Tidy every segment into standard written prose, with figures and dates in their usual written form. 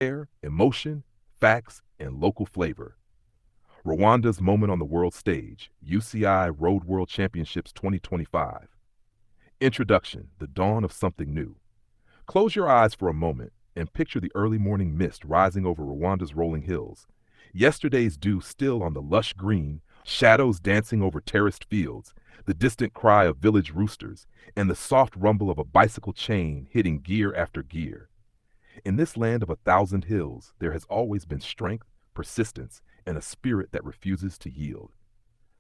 air, emotion, facts, and local flavor. Rwanda's moment on the world stage, UCI Road World Championships 2025. Introduction, the dawn of something new. Close your eyes for a moment and picture the early morning mist rising over Rwanda's rolling hills. Yesterday's dew still on the lush green, shadows dancing over terraced fields, the distant cry of village roosters, and the soft rumble of a bicycle chain hitting gear after gear. In this land of 1,000 hills, there has always been strength, persistence, and a spirit that refuses to yield.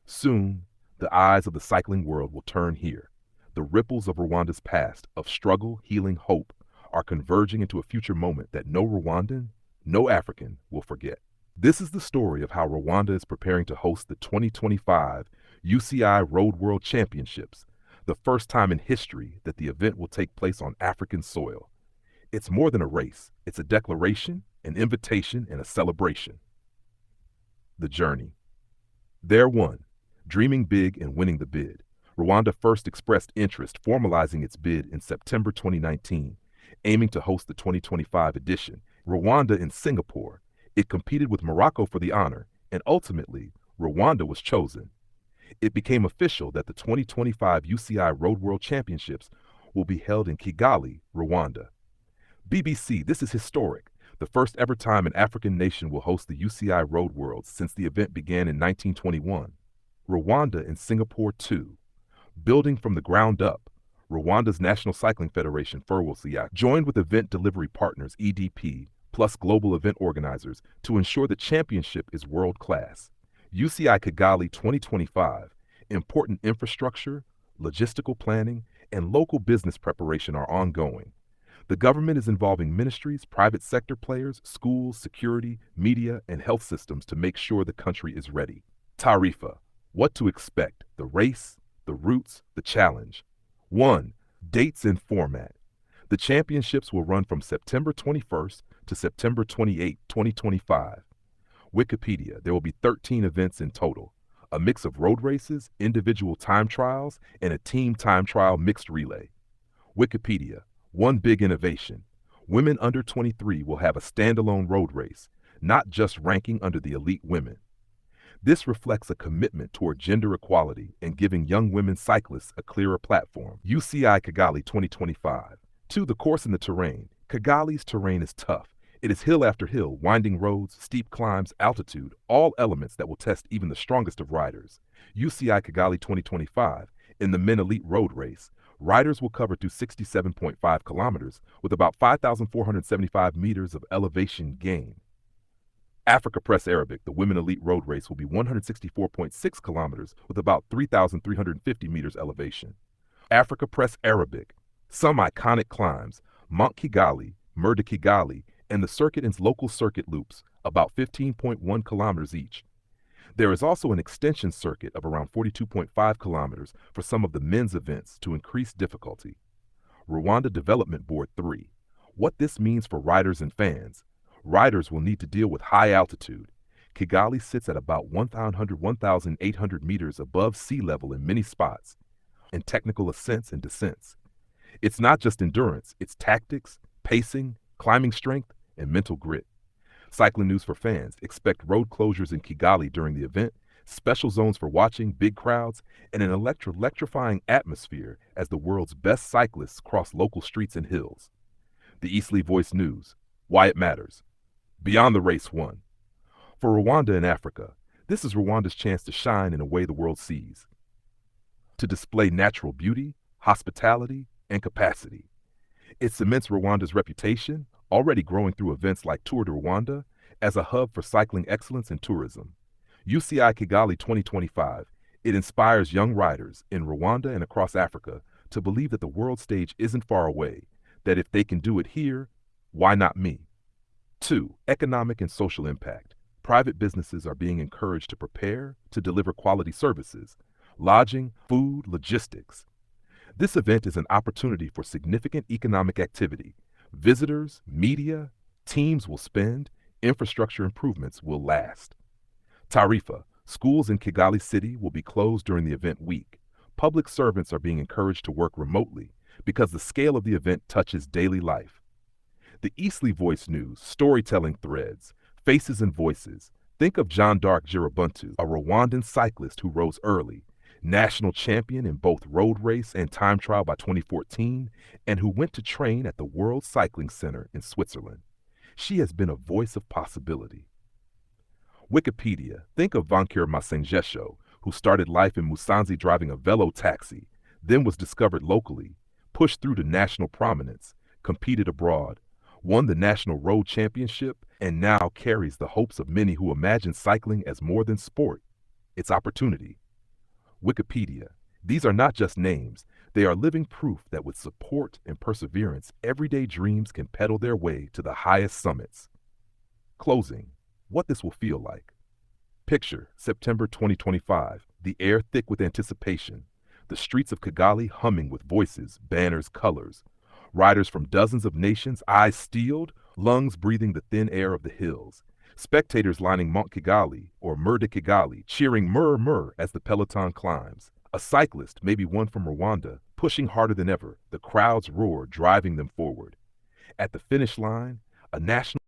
Soon, the eyes of the cycling world will turn here. The ripples of Rwanda's past, of struggle, healing, hope, are converging into a future moment that no Rwandan, no African will forget. This is the story of how Rwanda is preparing to host the 2025 UCI Road World Championships, the first time in history that the event will take place on African soil. It's more than a race, it's a declaration, an invitation, and a celebration. The journey. There one, dreaming big and winning the bid. Rwanda first expressed interest, formalizing its bid in September 2019, aiming to host the 2025 edition. Rwanda in Singapore. It competed with Morocco for the honor, and ultimately, Rwanda was chosen. It became official that the 2025 UCI Road World Championships will be held in Kigali, Rwanda. BBC, this is historic. The first ever time an African nation will host the UCI Road Worlds since the event began in 1921. Rwanda and Singapore too. Building from the ground up, Rwanda's National Cycling Federation, UCI, joined with event delivery partners EDP, plus global event organizers to ensure the championship is world-class. UCI Kigali 2025, important infrastructure, logistical planning, and local business preparation are ongoing. The government is involving ministries, private sector players, schools, security, media, and health systems to make sure the country is ready. Tarifa, what to expect, the race, the routes, the challenge. 1. Dates and format. The championships will run from September 21st to September 28, 2025. Wikipedia, there will be 13 events in total, a mix of road races, individual time trials, and a team time trial mixed relay. Wikipedia, one big innovation. Women under 23 will have a standalone road race, not just ranking under the elite women. This reflects a commitment toward gender equality and giving young women cyclists a clearer platform. UCI Kigali 2025. 2. The course and the terrain. Kigali's terrain is tough. It is hill after hill, winding roads, steep climbs, altitude, all elements that will test even the strongest of riders. UCI Kigali 2025. In the men elite road race, riders will cover through 67.5 kilometers with about 5,475 meters of elevation gain. Africa Press Arabic, the women elite road race, will be 164.6 kilometers with about 3,350 meters elevation. Africa Press Arabic, some iconic climbs, Mount Kigali, Mer de Kigali, and the circuit and local circuit loops, about 15.1 kilometers each. There is also an extension circuit of around 42.5 kilometers for some of the men's events to increase difficulty. Rwanda Development Board 3. What this means for riders and fans. Riders will need to deal with high altitude. Kigali sits at about 1,800 meters above sea level in many spots, and technical ascents and descents. It's not just endurance, it's tactics, pacing, climbing strength, and mental grit. Cycling news for fans. Expect road closures in Kigali during the event, special zones for watching, big crowds, and an electrifying atmosphere as the world's best cyclists cross local streets and hills. The Eastleigh Voice News. Why it matters. Beyond the race 1. For Rwanda and Africa, this is Rwanda's chance to shine in a way the world sees. To display natural beauty, hospitality, and capacity. It cements Rwanda's reputation, already growing through events like Tour de Rwanda, as a hub for cycling excellence and tourism. UCI Kigali 2025, it inspires young riders in Rwanda and across Africa to believe that the world stage isn't far away, that if they can do it here, why not me? 2. Economic and social impact. Private businesses are being encouraged to prepare to deliver quality services, lodging, food, logistics. This event is an opportunity for significant economic activity. Visitors, media, teams will spend, infrastructure improvements will last. Tarifa, schools in Kigali City will be closed during the event week. Public servants are being encouraged to work remotely because the scale of the event touches daily life. The Eastleigh Voice News, storytelling threads, faces and voices. Think of John Dark Girabuntu, a Rwandan cyclist who rose early, national champion in both road race and time trial by 2014, and who went to train at the World Cycling Center in Switzerland. She has been a voice of possibility. Wikipedia. Think of Vankir Masenjesho, who started life in Musanze driving a velo taxi, then was discovered locally, pushed through to national prominence, competed abroad, won the national road championship, and now carries the hopes of many who imagine cycling as more than sport. It's opportunity. Wikipedia. These are not just names. They are living proof that with support and perseverance, everyday dreams can pedal their way to the highest summits. Closing. What this will feel like. Picture, September 2025, the air thick with anticipation, the streets of Kigali humming with voices, banners, colors, riders from dozens of nations, eyes steeled, lungs breathing the thin air of the hills, spectators lining Mount Kigali or Mur de Kigali, cheering Mur Mur as the peloton climbs. A cyclist, maybe one from Rwanda, pushing harder than ever, the crowds roar, driving them forward. At the finish line, a national